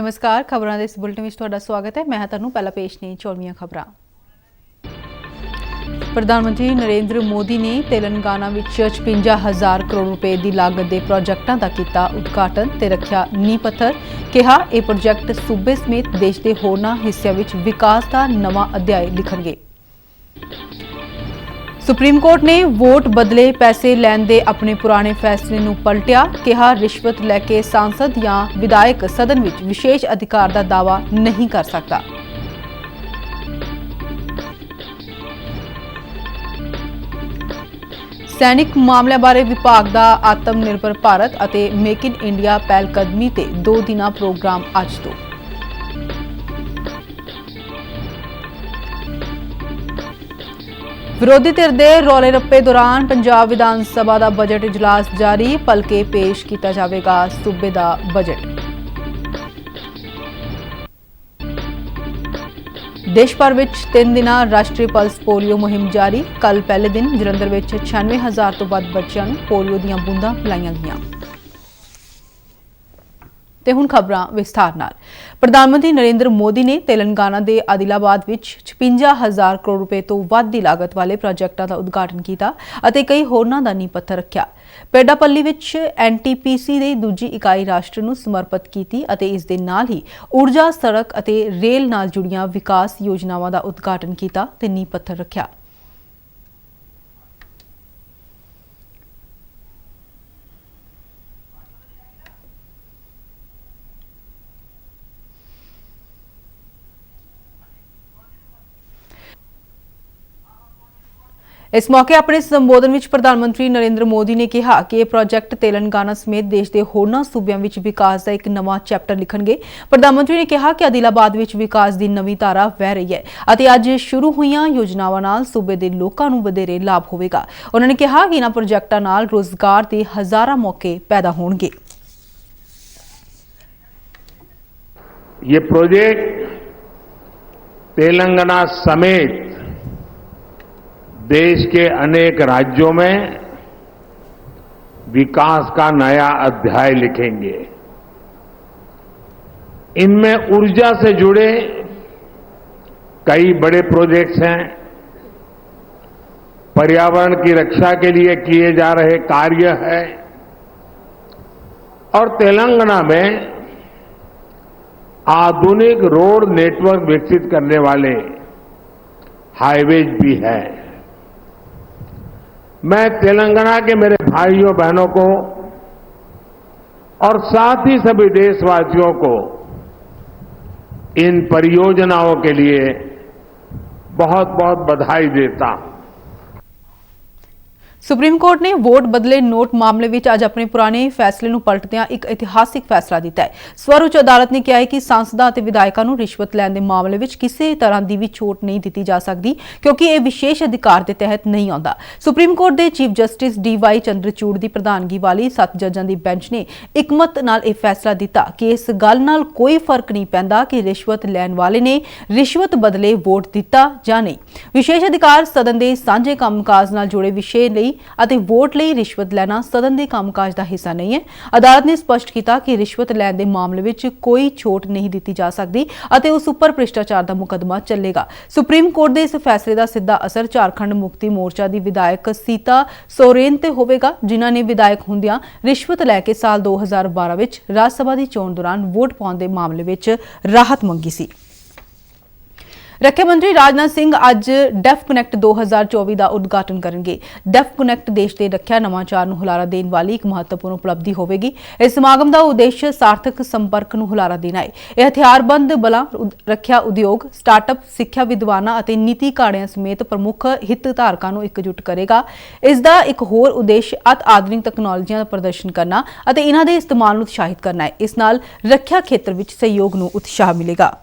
नमस्कार, खबरों के इस बुलेटिन में तुहाडा स्वागत है। मैं तुहानूं पहला पेश ने चौड़ियां खबरां। प्रधानमंत्री नरेंद्र मोदी ने तेलंगाना में 56,000 करोड़ रुपए की लागत के प्रोजेक्टों का किया उद्घाटन ते रखिया नींह पत्थर। कहा यह प्रोजेक्ट सूबे समेत देश के होरनां हिस्सियां विच विकास का नवा अध्याय लिखणगे। सुप्रीम कोर्ट ने वोट बदले पैसे लैण दे अपने पुराने फैसले नूं पलटिया। कहा रिश्वत लैके सांसद या विधायक सदन विच विशेष अधिकार का दावा नहीं कर सकता। सैनिक मामलों बारे विभाग का आत्मनिर्भर भारत और मेक इन इंडिया पहलकदमी ते 2 दिना प्रोग्राम अज तो। विरोधी धिर दे रौले रप्पे दौरान पंजाब विधान सभा का बजट इजलास जारी। भलके पेश किया जाएगा सूबे का बजट। देश भर में 3 दिन राष्ट्रीय पल्स पोलियो मुहिम जारी। कल पहले दिन जलंधर में 96,000 तो वध बच्चों को पोलियो दीयां बूंदां पिलाईयां गईयां। ते हुण खबरां विस्तार नाल। प्रधानमंत्री नरेंद्र मोदी ने तेलंगाना के आदिलाबाद में 56,000 करोड़ रुपए तो वध की लागत वाले प्रोजेक्टों का उद्घाटन किया और कई होरनां दा नींह पत्थर रखिया। पेडापल्ली में NTPC की दूजी इकाई राष्ट्र नूं समर्पित की और इस दे नाल ही ऊर्जा सड़क और रेल नाल जुड़ियां विकास योजनावां का उद्घाटन किया ते नींह पत्थर रखिया। इस मौके अपने संबोधन में प्रधानमंत्री नरेंद्र मोदी ने कहा कि यह प्रोजेक्ट तेलंगाना समेत देश के होरनां सूबियां विच विकास का एक नवा चैप्टर लिखणगे। प्रधानमंत्री ने कहा कि आदिलाबाद विच विकास की नवी धारा वह रही है और अज शुरू हुईयां योजनावां नाल सूबे के लोकां नूं वधेरे लाभ होवेगा। उन्होंने कहा कि इन्हां प्रोजेक्टां नाल रोजगार के हज़ारां मौके पैदा होणगे। ये प्रोजेक्ट तेलंगाना समेत देश के अनेक राज्यों में विकास का नया अध्याय लिखेंगे। इनमें ऊर्जा से जुड़े कई बड़े प्रोजेक्ट्स हैं। पर्यावरण की रक्षा के लिए किए जा रहे कार्य है और तेलंगाना में आधुनिक रोड नेटवर्क विकसित करने वाले हाईवेज भी है। मैं तेलंगाना के मेरे भाइयों बहनों को और साथ ही सभी देशवासियों को इन परियोजनाओं के लिए बहुत बहुत बधाई देता हूं। सुप्रीम कोर्ट ने वोट बदले नोट मामले में अज अपने पुराने फैसले नूं पलटदियां एक इतिहासिक फैसला दिता है। सर्वोच्च अदालत ने कहा है कि सांसदां ते विधायकां नूं रिश्वत लैण दे मामले में किसी तरह की भी छूट नहीं दी जा सकती क्योंकि यह विशेष अधिकार के तहत नहीं आता। सुप्रीम कोर्ट के चीफ जस्टिस DY चंद्रचूड़ की प्रधानगी वाली 7 जजां की बेंच ने इकमत नाल यह फैसला दिता कि इस गल नाल कोई फर्क नहीं पैंदा कि रिश्वत लैण वाले ने रिश्वत बदले वोट दिता जां नहीं। विशेष अधिकार सदन के सांझे कामकाज नाल जुड़े विषय लई ਅਤੇ वोट ਲਈ रिश्वत ਲੈਣਾ सदन के कामकाज का हिस्सा नहीं है। अदालत ने स्पष्ट किया कि रिश्वत लैण के मामले में कोई छूट नहीं दी जा सकती और उस उपर भ्रिष्टाचार का मुकदमा चलेगा। सुप्रीम कोर्ट के इस फैसले का सीधा असर झारखंड मुक्ति मोर्चा की विधायक सीता सोरेन ते होवेगा जिन्हां ने विधायक हुंदियां रिश्वत लैके साल 2012 में राज सभा की चोण दौरान वोट पाउण के मामले में राहत मंगी सी। रक्षा मंत्री राजनाथ सिंह अज डेफ कनैक्ट 2024 का उद्घाटन करेंगे। डेफ कनैक्ट देश के रक्षा नवाचार नूं हुलारा देने वाली एक महत्वपूर्ण उपलब्धि होगी। इस समागम का उद्देश्य सार्थक संपर्क नूं हुलारा देना है। यह हथियारबंद बलों, रक्षा उद्योग, स्टार्टअप, सिक्ख्या विद्वानां अते नीति घाड़ियां समेत प्रमुख हितधारकां नूं एकजुट करेगा। इसका एक होर उद्देश्य अति आधुनिक तकनोलॉजियां का प्रदर्शन करना अते इन्हां दे इस्तेमाल नूं उत्साहित करना है। इस नाल रक्षा खेत्र विच सहयोग नूं उत्साह मिलेगा।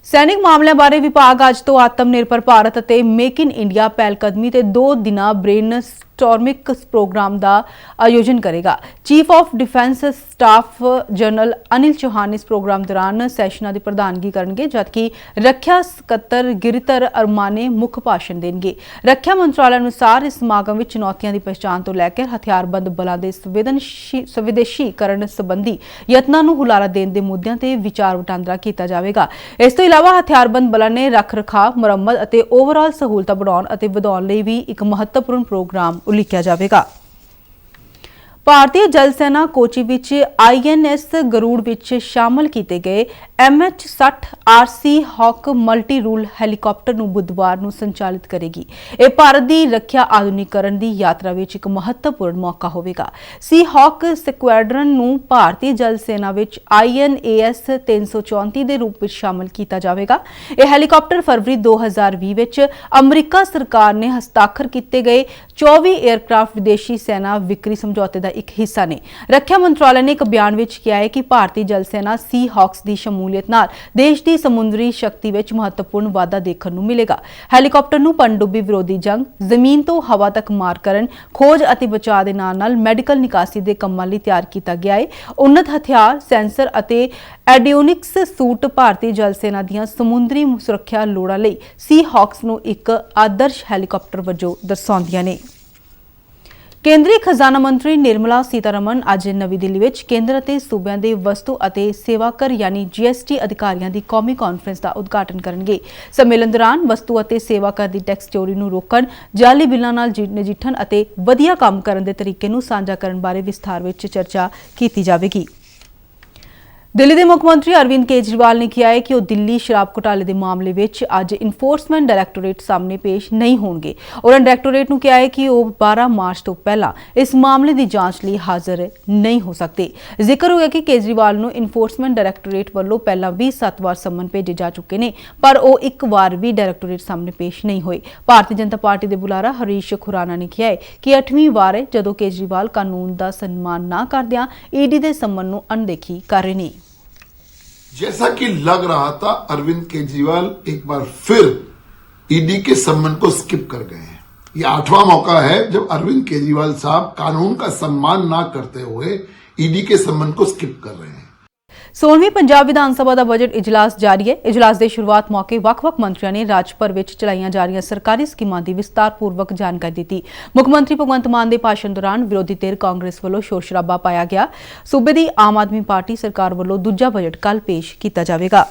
सैनिक मामलों बारे विभाग अज तो आत्मनिर्भर भारत और मेक इन इंडिया पहलकदमी ते 2 दिना ब्रेन ਸਟਾਰਮਿਕ ਪ੍ਰੋਗਰਾਮ ਦਾ ਆਯੋਜਨ ਕਰੇਗਾ। Chief of defence staff general Anil Chauhan ਇਸ ਪ੍ਰੋਗਰਾਮ ਦੌਰਾਨ ਸੈਸ਼ਨਾਂ ਦੀ ਪ੍ਰਧਾਨਗੀ ਕਰਨਗੇ, ਜਦਕਿ ਰੱਖਿਆ ਸਕੱਤਰ ਗਿਰਿਧਰ ਅਰਮਾਨੇ ਮੁੱਖ ਭਾਸ਼ਣ ਦੇਣਗੇ। ਰੱਖਿਆ ਮੰਤਰਾਲੇ ਅਨੁਸਾਰ ਇਸ ਸਮਾਗਮ ਵਿੱਚ ਚੁਣੌਤੀਆਂ ਦੀ ਪਛਾਣ ਤੋਂ ਲੈ ਕੇ ਹਥਿਆਰਬੰਦ ਬਲਾਂ ਦੇ ਸਵਦੇਸ਼ੀਕਰਨ ਸੰਬੰਧੀ ਯਤਨਾਂ ਨੂੰ ਹੁਲਾਰਾ ਦੇਣ ਦੇ ਮੁੱਦਿਆਂ ਤੇ ਵਿਚਾਰ ਵਟਾਂਦਰਾ ਕੀਤਾ ਜਾਵੇਗਾ। ਇਸ ਤੋਂ ਇਲਾਵਾ ਹਥਿਆਰਬੰਦ ਬਲਾਂ ਨੇ ਰੱਖ-ਰਖਾਅ, ਮੁਰੰਮਤ ਅਤੇ ਓਵਰਆਲ ਸਹੂਲਤਾਂ ਬਣਾਉਣ ਅਤੇ ਵਧਾਉਣ ਲਈ ਵੀ ਇੱਕ ਮਹੱਤਵਪੂਰਨ ਪ੍ਰੋਗਰਾਮ ਉਲੀਕਿਆ ਜਾਵੇਗਾ। ਭਾਰਤੀ ਜਲ ਸੈਨਾ ਕੋਚੀ ਵਿੱਚ INS ਗਰੂੜ ਵਿੱਚ ਸ਼ਾਮਲ ਕੀਤੇ ਗਏ MH-60 RC hoc multi rule helicopter ਨੂੰ ਬੁੱਧਵਾਰ ਨੂੰ ਸੰਚਾਲਿਤ ਕਰੇਗੀ। ਇਹ ਭਾਰਤ ਦੀ ਰੱਖਿਆ ਆਧੁਨਿਕੀਕਰਨ ਦੀ ਯਾਤਰਾ ਵਿੱਚ ਇੱਕ ਮਹੱਤਵਪੂਰਨ ਮੌਕਾ ਹੋਵੇਗਾ। ਸੀ ਹੌਕ ਸਕੁਐਡਰਨ ਨੂੰ ਭਾਰਤੀ ਜਲ ਸੈਨਾ ਵਿੱਚ INAS 334 ਦੇ ਰੂਪ ਵਿੱਚ ਸ਼ਾਮਲ ਕੀਤਾ ਜਾਵੇਗਾ। ਇਹ ਹੈਲੀਕਾਪਟਰ ਫਰਵਰੀ 2020 ਵਿੱਚ ਅਮਰੀਕਾ ਸਰਕਾਰ ਨੇ ਹਸਤਾਖਰ ਕੀਤੇ ਗਏ 24 에ਅਰਕ੍ਰਾਫਟ ਵਿਦੇਸ਼ੀ ਸੈਨਾ ਵਿਕਰੀ ਸਮਝੌਤੇ ਦਾ ਇੱਕ ਹਿੱਸਾ ਨੇ। ਰੱਖਿਆ ਮੰਤਰਾਲੇ ਨੇ ਇੱਕ ਬਿਆਨ ਵਿੱਚ ਕਿਹਾ ਹੈ ਕਿ ਭਾਰਤੀ ਜਲ ਸੈਨਾ ਸੀ ਹੌਕਸ ਦੀ ਸ਼ਮੂਲੀਅਤ ਨਾਲ ਦੇਸ਼ ਦੀ ਸਮੁੰਦਰੀ ਸ਼ਕਤੀ ਵਿੱਚ ਮਹੱਤਵਪੂਰਨ ਵਾਧਾ ਦੇਖਣ ਨੂੰ ਮਿਲੇਗਾ। ਹੈਲੀਕਾਪਟਰ ਨੂੰ ਪਣਡੁੱਬੀ ਵਿਰੋਧੀ ਜੰਗ, ਜ਼ਮੀਨ ਤੋਂ ਹਵਾ ਤੱਕ ਮਾਰ ਕਰਨ, ਖੋਜ ਅਤੇ ਬਚਾਅ ਦੇ ਨਾਲ-ਨਾਲ ਮੈਡੀਕਲ ਨਿਕਾਸੀ ਦੇ ਕੰਮਾਂ ਲਈ ਤਿਆਰ ਕੀਤਾ ਗਿਆ ਹੈ। ਉੱਨਤ ਹਥਿਆਰ, ਸੈਂਸਰ ਅਤੇ ਐਡੀਓਨਿਕਸ ਸੂਟ ਭਾਰਤੀ ਜਲ ਸੈਨਾ ਦੀਆਂ ਸਮੁੰਦਰੀ ਸੁਰੱਖਿਆ ਲੋੜਾਂ ਲਈ ਸੀ ਹੌਕਸ ਨੂੰ ਇੱਕ ਆਦਰਸ਼ ਹੈਲੀਕਾਪਟਰ ਵਜੋਂ ਦਰਸਾਉਂਦੀਆਂ ਨੇ। ਕੇਂਦਰੀ ਖਜ਼ਾਨਾ ਮੰਤਰੀ ਨਿਰਮਲਾ ਸੀਤਾਰਮਨ ਅੱਜ ਨਵੀਂ ਦਿੱਲੀ ਵਿੱਚ ਕੇਂਦਰ ਅਤੇ ਸੂਬਿਆਂ ਦੇ ਵਸਤੂ ਅਤੇ ਸੇਵਾ ਕਰ ਯਾਨੀ GST ਅਧਿਕਾਰੀਆਂ ਦੀ ਕੌਮੀ ਕਾਨਫਰੰਸ ਦਾ ਉਦਘਾਟਨ ਕਰਨਗੇ। ਸੰਮੇਲਨ ਦੌਰਾਨ ਵਸਤੂ ਅਤੇ ਸੇਵਾ ਕਰ ਦੀ ਟੈਕਸ ਚੋਰੀ ਨੂੰ ਰੋਕਣ, ਜਾਅਲੀ ਬਿੱਲਾਂ ਨਾਲ ਨਜਿੱਠਣ ਅਤੇ ਵਧੀਆ ਕੰਮ ਕਰਨ ਦੇ ਤਰੀਕੇ ਨੂੰ ਸਾਂਝਾ ਕਰਨ ਬਾਰੇ ਵਿਸਥਾਰ ਵਿੱਚ ਚਰਚਾ ਕੀਤੀ ਜਾਵੇਗੀ। ਦਿੱਲੀ ਦੇ ਮੁੱਖ ਮੰਤਰੀ ਅਰਵਿੰਦ ਕੇਜਰੀਵਾਲ ਨੇ ਕਿਹਾ ਹੈ ਕਿ ਉਹ ਦਿੱਲੀ ਸ਼ਰਾਬ ਘੁਟਾਲੇ ਦੇ ਮਾਮਲੇ ਵਿੱਚ ਅੱਜ ਇਨਫੋਰਸਮੈਂਟ ਡਾਇਰੈਕਟੋਰੇਟ ਸਾਹਮਣੇ ਪੇਸ਼ ਨਹੀਂ ਹੋਣਗੇ। ਉਹਨਾਂ ਡਾਇਰੈਕਟੋਰੇਟ ਨੂੰ ਕਿਹਾ ਹੈ ਕਿ ਉਹ 12 ਮਾਰਚ ਤੋਂ ਪਹਿਲਾਂ ਇਸ ਮਾਮਲੇ ਦੀ ਜਾਂਚ ਲਈ ਹਾਜ਼ਰ ਨਹੀਂ ਹੋ ਸਕਦੇ। ਜ਼ਿਕਰ ਹੋਇਆ ਕਿ ਕੇਜਰੀਵਾਲ ਨੂੰ ਇਨਫੋਰਸਮੈਂਟ ਡਾਇਰੈਕਟੋਰੇਟ ਵੱਲੋਂ ਪਹਿਲਾਂ ਵੀ 7 ਵਾਰ ਸੰਮਨ ਭੇਜੇ ਜਾ ਚੁੱਕੇ ਨੇ, ਪਰ ਉਹ ਇੱਕ ਵਾਰ ਵੀ ਡਾਇਰੈਕਟੋਰੇਟ ਸਾਹਮਣੇ ਪੇਸ਼ ਨਹੀਂ ਹੋਏ। ਭਾਰਤੀ ਜਨਤਾ ਪਾਰਟੀ ਦੇ ਬੁਲਾਰਾ ਹਰੀਸ਼ ਖੁਰਾਨਾ ਨੇ ਕਿਹਾ ਹੈ ਕਿ 8ਵੀਂ ਵਾਰ ਹੈ ਜਦੋਂ ਕੇਜਰੀਵਾਲ ਕਾਨੂੰਨ ਦਾ ਸਨਮਾਨ ਨਾ ਕਰਦਿਆਂ ED ਦੇ ਸੰਮਨ ਨੂੰ ਅਣਦੇਖੀ ਕਰ ਰਹੇ ਨੇ। जैसा कि लग रहा था अरविंद केजरीवाल एक बार फिर ईडी के सम्मन को स्किप कर गए हैं। ये 8वां मौका है जब अरविंद केजरीवाल साहब कानून का सम्मान ना करते हुए ईडी के सम्मन को स्किप कर रहे हैं। 16ਵੀਂ ਪੰਜਾਬ ਵਿਧਾਨ ਸਭਾ ਦਾ ਬਜਟ ਇਜਲਾਸ ਜਾਰੀ ਹੈ। ਇਜਲਾਸ ਦੇ ਸ਼ੁਰੂਆਤ ਮੌਕੇ ਵੱਖ-ਵੱਖ ਮੰਤਰੀਆਂ ਨੇ ਰਾਜ ਭਰ ਵਿੱਚ ਚਲਾਈਆਂ ਜਾ ਰਹੀਆਂ ਸਰਕਾਰੀ ਸਕੀਮਾਂ ਦੀ ਵਿਸਤਾਰਪੂਰਵਕ ਜਾਣਕਾਰੀ ਦਿੱਤੀ। ਮੁੱਖ ਮੰਤਰੀ ਭਗਵੰਤ ਮਾਨ ਦੇ ਭਾਸ਼ਣ ਦੌਰਾਨ ਵਿਰੋਧੀ ਧਿਰ ਕਾਂਗਰਸ ਵੱਲੋਂ ਸ਼ੋਰ-ਸ਼ਰਾਬਾ ਪਾਇਆ ਗਿਆ। ਸੂਬੇ ਦੀ ਆਮ ਆਦਮੀ ਪਾਰਟੀ ਸਰਕਾਰ ਵੱਲੋਂ ਦੂਜਾ ਬਜਟ ਕੱਲ੍ਹ ਪੇਸ਼ ਕੀਤਾ ਜਾਵੇਗਾ।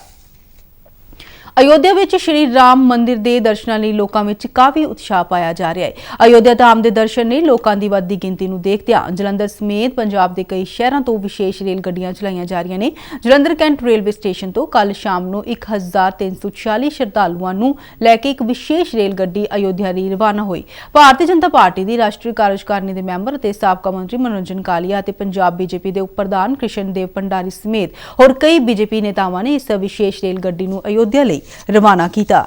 ਅਯੋਧਿਆ ਵਿੱਚ ਸ਼੍ਰੀ ਰਾਮ ਮੰਦਿਰ ਦੇ ਦਰਸ਼ਨਾਂ ਲਈ ਲੋਕਾਂ ਵਿੱਚ ਕਾਫੀ ਉਤਸ਼ਾਹ ਪਾਇਆ ਜਾ ਰਿਹਾ ਹੈ। ਅਯੋਧਿਆ ਧਾਮ ਦੇ ਦਰਸ਼ਨ ਲਈ ਲੋਕਾਂ ਦੀ ਵੱਧਦੀ ਗਿਣਤੀ ਨੂੰ ਦੇਖਦਿਆਂ ਜਲੰਧਰ ਸਮੇਤ ਪੰਜਾਬ ਦੇ ਕਈ ਸ਼ਹਿਰਾਂ ਤੋਂ ਵਿਸ਼ੇਸ਼ ਰੇਲ ਗੱਡੀਆਂ ਚਲਾਈਆਂ ਜਾ ਰਹੀਆਂ ਨੇ। ਜਲੰਧਰ ਕੈਂਟ ਰੇਲਵੇ ਸਟੇਸ਼ਨ ਤੋਂ ਕੱਲ੍ਹ ਸ਼ਾਮ ਨੂੰ 1340 ਸ਼ਰਧਾਲੂਆਂ ਨੂੰ ਲੈ ਕੇ ਇੱਕ ਵਿਸ਼ੇਸ਼ ਰੇਲ ਗੱਡੀ ਅਯੋਧਿਆ ਲਈ ਰਵਾਨਾ ਹੋਈ। ਭਾਰਤੀ ਜਨਤਾ ਪਾਰਟੀ ਦੀ ਰਾਸ਼ਟਰੀ ਕਾਰਜਕਾਰਨੀ ਦੇ ਮੈਂਬਰ ਅਤੇ ਸਾਬਕਾ ਮੰਤਰੀ ਮਨੋਰੰਜਨ ਕਾਲੀਆ ਅਤੇ ਪੰਜਾਬ BJP ਦੇ ਉਪ ਪ੍ਰਧਾਨ ਕ੍ਰਿਸ਼ਨ ਦੇਵ ਭੰਡਾਰੀ ਸਮੇਤ ਹੋਰ ਕਈ BJP ਨੇਤਾਵਾਂ ਨੇ ਇਸ ਵਿਸ਼ੇਸ਼ ਰੇਲ ਗੱਡੀ ਨੂੰ ਅਯੋਧਿਆ ਲਈ ਰਵਾਨਾ ਕੀਤਾ।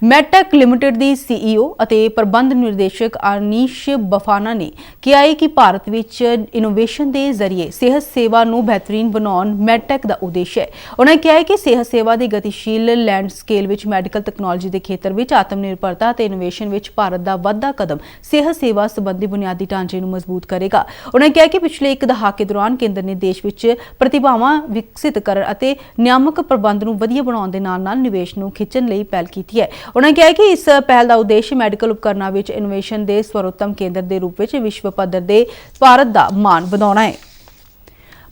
ਮੈਟੈਕ ਲਿਮਟਿਡ ਦੀ CEO ਅਤੇ ਪ੍ਰਬੰਧ ਨਿਰਦੇਸ਼ਕ ਅਨੀਸ਼ ਬਫਾਨਾ ਨੇ ਕਿਹਾ ਹੈ ਕਿ ਭਾਰਤ ਵਿੱਚ ਇਨੋਵੇਸ਼ਨ ਦੇ ਜ਼ਰੀਏ ਸਿਹਤ ਸੇਵਾ ਨੂੰ ਬਿਹਤਰੀਨ ਬਣਾਉਣ ਮੈਟੈਕ ਦਾ ਉਦੇਸ਼ ਹੈ। ਉਹਨਾਂ ਨੇ ਕਿਹਾ ਹੈ ਕਿ ਸਿਹਤ ਸੇਵਾ ਦੇ ਗਤੀਸ਼ੀਲ ਲੈਂਡਸਕੇਪ ਵਿੱਚ ਮੈਡੀਕਲ ਟੈਕਨੋਲੋਜੀ ਦੇ ਖੇਤਰ ਵਿੱਚ ਆਤਮ ਨਿਰਭਰਤਾ ਅਤੇ ਇਨੋਵੇਸ਼ਨ ਵਿੱਚ ਭਾਰਤ ਦਾ ਵੱਧਦਾ ਕਦਮ ਸਿਹਤ ਸੇਵਾ ਸੰਬੰਧੀ ਬੁਨਿਆਦੀ ਢਾਂਚੇ ਨੂੰ ਮਜ਼ਬੂਤ ਕਰੇਗਾ। ਉਹਨਾਂ ਨੇ ਕਿਹਾ ਕਿ ਪਿਛਲੇ ਇੱਕ ਦਹਾਕੇ ਦੌਰਾਨ ਕੇਂਦਰ ਨੇ ਦੇਸ਼ ਵਿੱਚ ਪ੍ਰਤਿਭਾਵਾਂ ਵਿਕਸਿਤ ਕਰਨ ਅਤੇ ਨਿਆਮਕ ਪ੍ਰਬੰਧ ਨੂੰ ਵਧੀਆ ਬਣਾਉਣ ਦੇ ਨਾਲ-ਨਾਲ ਨਿਵੇਸ਼ ਨੂੰ ਖਿੱਚਣ ਲਈ ਪਹਿਲ ਕੀਤੀ ਹੈ। ਉਹਨਾਂ ਨੇ ਕਿਹਾ ਕਿ ਇਸ ਪਹਿਲ ਦਾ ਉਦੇਸ਼ ਮੈਡੀਕਲ ਉਪਕਰਨਾਂ ਵਿੱਚ ਇਨੋਵੇਸ਼ਨ ਦੇ ਸਰਵੋਤਮ ਕੇਂਦਰ ਦੇ ਰੂਪ ਵਿੱਚ ਵਿਸ਼ਵ ਪੱਧਰ ਦੇ ਭਾਰਤ ਦਾ ਮਾਣ ਵਧਾਉਣਾ ਹੈ।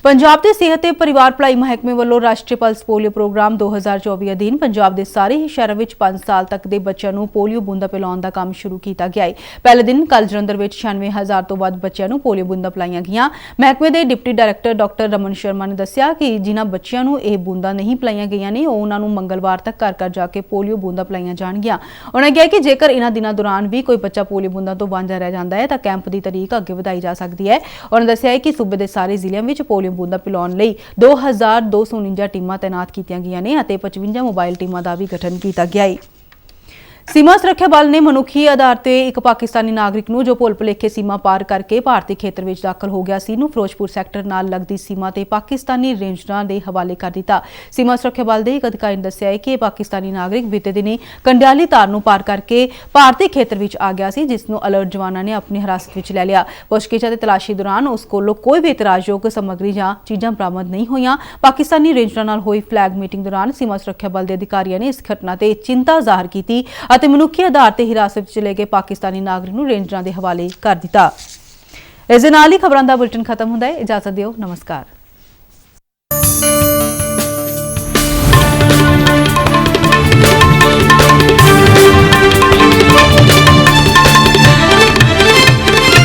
ਪੰਜਾਬ ਦੇ ਸਿਹਤ ਤੇ ਪਰਿਵਾਰ ਭਲਾਈ ਮਹਿਕਮੇ ਵੱਲੋਂ ਰਾਸ਼ਟਰੀ ਪਲਸ ਪੋਲੀਓ ਪ੍ਰੋਗਰਾਮ 2024 ਅਧੀਨ ਪੰਜਾਬ ਦੇ ਸਾਰੇ ਹੀ ਸ਼ਹਿਰਾਂ ਵਿੱਚ 5 ਸਾਲ ਤੱਕ ਦੇ ਬੱਚਿਆਂ ਨੂੰ ਪੋਲੀਓ ਬੂੰਦਾਂ ਪਿਲਾਉਣ ਦਾ ਕੰਮ ਸ਼ੁਰੂ ਕੀਤਾ ਗਿਆ ਹੈ। ਪਹਿਲੇ ਦਿਨ ਕੱਲ੍ਹ ਜਲੰਧਰ ਵਿੱਚ 96,000 ਤੋਂ ਵੱਧ ਬੱਚਿਆਂ ਨੂੰ ਪੋਲੀਓ ਬੂੰਦਾਂ ਪਿਲਾਈਆਂ ਗਈਆਂ। ਮਹਿਕਮੇ ਦੇ deputy director doctor Raman Sharma ਨੇ ਦੱਸਿਆ ਕਿ ਜਿਨ੍ਹਾਂ ਬੱਚਿਆਂ ਨੂੰ ਇਹ ਬੂੰਦਾਂ ਨਹੀਂ ਪਿਲਾਈਆਂ ਗਈਆਂ ਨੇ ਉਹਨਾਂ ਨੂੰ ਮੰਗਲਵਾਰ ਤੱਕ ਘਰ-ਘਰ ਜਾ ਕੇ ਪੋਲੀਓ ਬੂੰਦਾਂ ਪਿਲਾਈਆਂ ਜਾਣਗੀਆਂ। ਉਹਨਾਂ ਨੇ ਕਿਹਾ ਕਿ ਜੇਕਰ ਇਹਨਾਂ ਦਿਨਾਂ ਦੌਰਾਨ ਵੀ ਕੋਈ ਬੱਚਾ ਪੋਲੀਓ ਬੂੰਦਾਂ ਤੋਂ ਵਾਂਝਾ ਰਹਿ ਜਾਂਦਾ ਹੈ ਤਾਂ ਕੈਂਪ ਦੀ ਤਾਰੀਖ ਅੱਗੇ ਵਧਾਈ ਜਾ ਸਕਦੀ ਹੈ। ਉਹਨਾਂ ਨੇ ਦੱਸਿਆ ਕਿ ਸੂਬੇ ਦੇ ਸਾਰੇ ਜ਼ਿਲ੍ਹਿਆਂ ਵਿੱਚ ਪੋਲੀਓ ਬੂੰਦਾਂ ਪਿਲਾਉਣ ਲਈ 2249 ਟੀਮਾਂ ਤੈਨਾਤ ਕੀਤੀਆਂ ਗਈਆਂ ਨੇ ਅਤੇ 55 ਮੋਬਾਈਲ ਟੀਮਾਂ ਦਾ ਵੀ ਗਠਨ ਕੀਤਾ ਗਿਆ ਹੈ। ਸੀਮਾ ਸੁਰੱਖਿਆ ਬਲ ਨੇ ਮਨੁੱਖੀ ਆਧਾਰ ਤੇ ਇੱਕ ਪਾਕਿਸਤਾਨੀ ਨਾਗਰਿਕ ਨੂੰ ਜੋ ਭੁੱਲ ਭੁਲੇਖੇ ਸੀਮਾ ਪਾਰ ਕਰਕੇ ਭਾਰਤੀ ਖੇਤਰ ਵਿੱਚ ਦਾਖਲ ਹੋ ਗਿਆ ਸੀ ਨੂੰ ਫਿਰੋਜ਼ਪੁਰ ਸੈਕਟਰ ਨਾਲ ਲੱਗਦੀ ਸੀਮਾ ਤੇ ਪਾਕਿਸਤਾਨੀ ਰੇਂਜਰਾਂ ਦੇ ਹਵਾਲੇ ਕਰ ਦਿੱਤਾ। ਸੀਮਾ ਸੁਰੱਖਿਆ ਬਲ ਦੇ ਇੱਕ ਅਧਿਕਾਰੀ ਨੇ ਦੱਸਿਆ ਹੈ ਕਿ ਇਹ ਪਾਕਿਸਤਾਨੀ ਨਾਗਰਿਕ ਬੀਤੇ ਦਿਨੀ ਕੰਡਿਆਲੀ ਤਾਰ ਨੂੰ ਪਾਰ ਕਰਕੇ ਭਾਰਤੀ ਖੇਤਰ ਵਿੱਚ ਆ ਗਿਆ ਸੀ, ਜਿਸ ਨੂੰ ਅਲਰਟ ਜਵਾਨਾਂ ਨੇ ਆਪਣੀ ਹਿਰਾਸਤ ਵਿੱਚ ਲੈ ਲਿਆ। ਪੁੱਛਗਿੱਛ ਅਤੇ ਤਲਾਸ਼ੀ ਦੌਰਾਨ ਉਸ ਕੋਲੋਂ ਕੋਈ ਵੀ ਇਤਰਾਜ਼ਯੋਗ ਸਮੱਗਰੀ ਜਾਂ ਚੀਜ਼ਾਂ ਬਰਾਮਦ ਨਹੀਂ ਹੋਈਆਂ। ਪਾਕਿਸਤਾਨੀ ਰੇਂਜਰਾਂ ਨਾਲ ਹੋਈ ਫਲੈਗ ਮੀਟਿੰਗ ਦੌਰਾਨ ਸੀਮਾ ਸੁਰੱਖਿਆ ਬਲ ਦੇ ਅਧਿਕਾਰੀਆਂ ਨੇ ਇਸ ਘਟਨਾ ਤੇ ਚਿੰਤਾ ਜ਼ਾਹਰ ਕੀਤੀ ਅਤੇ ਮਨੁੱਖੀ ਆਧਾਰ ਤੇ ਹਿਰਾਸਤ ਵਿੱਚ ਚਲੇ ਗਏ ਪਾਕਿਸਤਾਨੀ ਨਾਗਰਿਕ ਨੂੰ ਰੇਂਜਰਾਂ ਦੇ ਹਵਾਲੇ ਕਰ ਦਿੱਤਾ। ਇਸ ਦੇ ਨਾਲ ਹੀ ਖਬਰਾਂ ਦਾ ਬੁਲੇਟਿਨ ਖਤਮ ਹੁੰਦਾ ਹੈ। ਇਜਾਜ਼ਤ ਦਿਓ, ਨਮਸਕਾਰ।